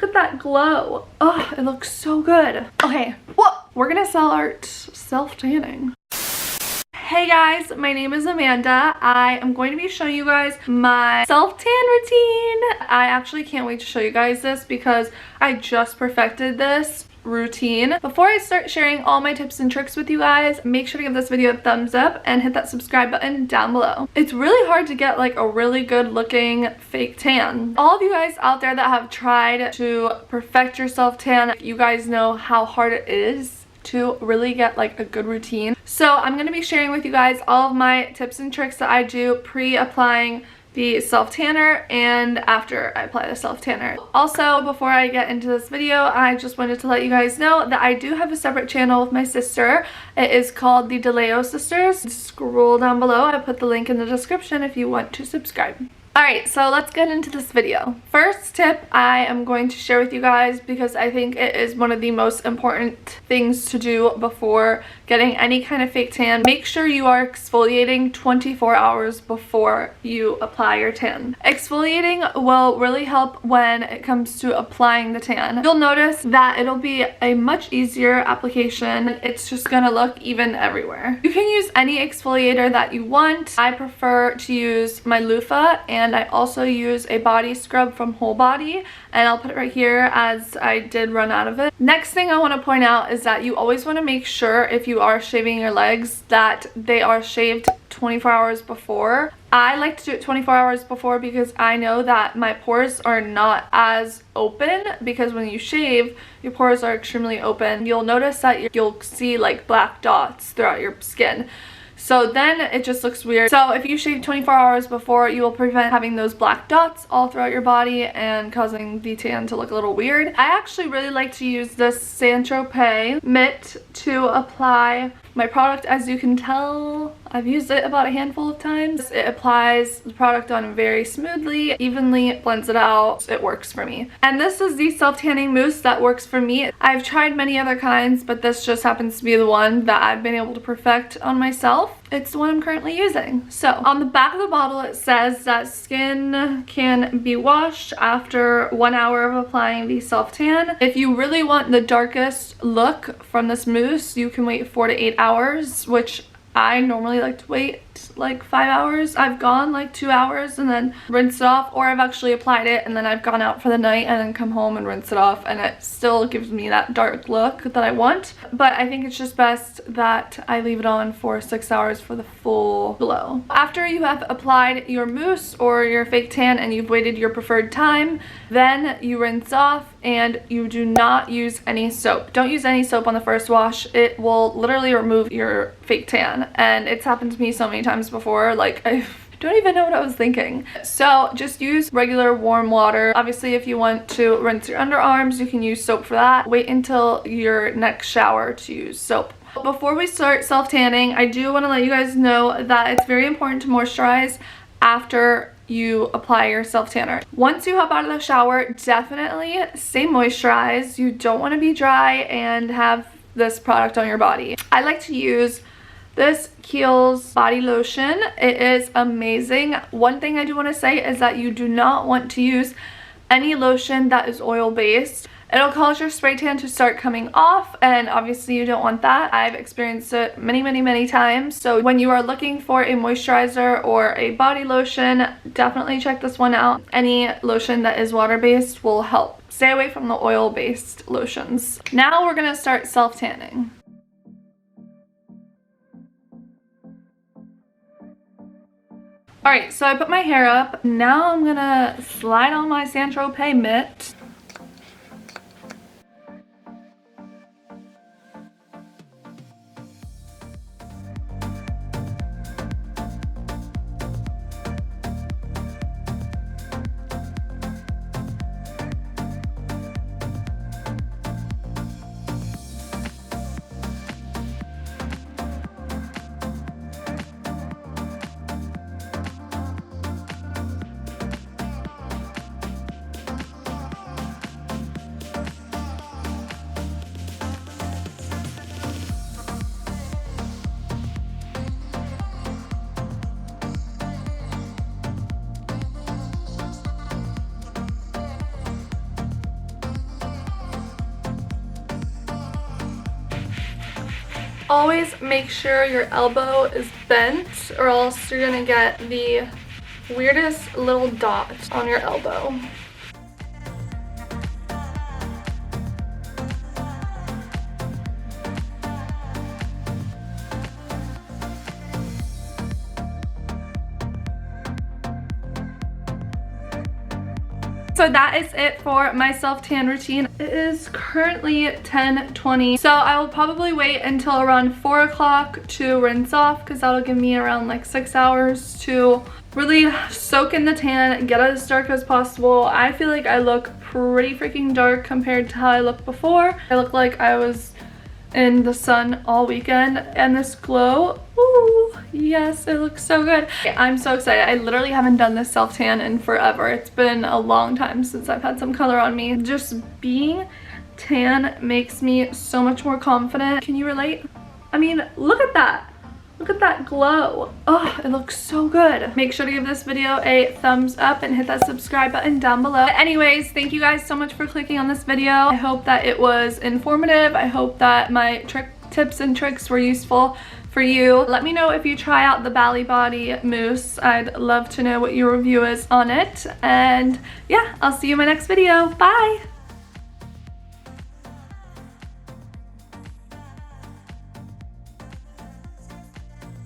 Look at that glow. Oh, it looks so good. Okay, we're gonna start self-tanning. Hey guys, my name is Amanda. I am going to be showing you guys my self-tan routine. I actually can't wait to show you guys this because I just perfected this routine. Before I start sharing all my tips and tricks with you guys, make sure to give this video a thumbs up and hit that subscribe button down below. It's really hard to get like a really good looking fake tan. All of you guys out there that have tried to perfect your self-tan, you guys know how hard it is to really get like a good routine. So I'm going to be sharing with you guys all of my tips and tricks that I do pre-applying the self-tanner and after I apply the self-tanner. Also, before I get into this video, I just wanted to let you guys know that I do have a separate channel with my sister. It is called the Dileo Sisters. Scroll down below. I put the link in the description if you want to subscribe. Alright, so let's get into this video. First tip I am going to share with you guys because I think it is one of the most important things to do before getting any kind of fake tan. Make sure you are exfoliating 24 hours before you apply your tan. Exfoliating will really help when it comes to applying the tan. You'll notice that it'll be a much easier application. It's just gonna look even everywhere. You can use any exfoliator that you want. I prefer to use my loofah, and I also use a body scrub from Whole Body, and I'll put it right here as I did run out of it. Next thing I want to point out is that you always want to make sure if you are shaving your legs that they are shaved 24 hours before. I like to do it 24 hours before because I know that my pores are not as open, because when you shave, your pores are extremely open. You'll notice that you'll see like black dots throughout your skin. So then it just looks weird. So if you shave 24 hours before, you will prevent having those black dots all throughout your body and causing the tan to look a little weird. I actually really like to use this Saint-Tropez mitt to apply my product. As you can tell, I've used it about a handful of times. It applies the product on very smoothly, evenly, blends it out. It works for me. And this is the self-tanning mousse that works for me. I've tried many other kinds, but this just happens to be the one that I've been able to perfect on myself. It's the one I'm currently using. So on the back of the bottle, it says that skin can be washed after 1 hour of applying the self-tan. If you really want the darkest look from this mousse, you can wait 4 to 8 hours, which I normally like to wait like 5 hours. I've gone like 2 hours and then rinse it off, or I've actually applied it and then I've gone out for the night and then come home and rinse it off, and it still gives me that dark look that I want. But I think it's just best that I leave it on for 6 hours for the full glow. After you have applied your mousse or your fake tan and you've waited your preferred time, then you rinse off, and you do not use any soap. Don't use any soap on the first wash. It will literally remove your fake tan, and it's happened to me so many times before, like I don't even know what I was thinking. So just use regular warm water. Obviously, if you want to rinse your underarms, you can use soap for that. Wait until your next shower to use soap. Before we start self-tanning, I do want to let you guys know that it's very important to moisturize after you apply your self-tanner. Once you hop out of the shower, definitely stay moisturized. You don't want to be dry and have this product on your body. I like to use this Kiehl's body lotion. It is amazing. One thing I do want to say is that you do not want to use any lotion that is oil-based. It'll cause your spray tan to start coming off, and obviously you don't want that. I've experienced it many times. So when you are looking for a moisturizer or a body lotion, definitely check this one out. Any lotion that is water-based will help. Stay away from the oil-based lotions. Now we're gonna start self-tanning. Alright, so I put my hair up. Now I'm gonna slide on my Saint-Tropez mitt. Always make sure your elbow is bent or else you're gonna get the weirdest little dot on your elbow. So that is it for my self-tan routine. It is currently 10:20, so I will probably wait until around 4 o'clock to rinse off because that'll give me around like 6 hours to really soak in the tan, get it as dark as possible. I feel like I look pretty freaking dark compared to how I looked before. I look like I was in the sun all weekend, and this glow, ooh, yes, it looks so good. I'm so excited. I literally haven't done this self tan in forever. It's been a long time since I've had some color on me. Just being tan makes me so much more confident. Can you relate? I mean, look at that. Look at that glow. Oh, it looks so good. Make sure to give this video a thumbs up and hit that subscribe button down below. But anyways, thank you guys so much for clicking on this video. I hope that it was informative. I hope that my tips and tricks were useful for you. Let me know if you try out the Bali Body mousse. I'd love to know what your review is on it. And yeah, I'll see you in my next video. Bye!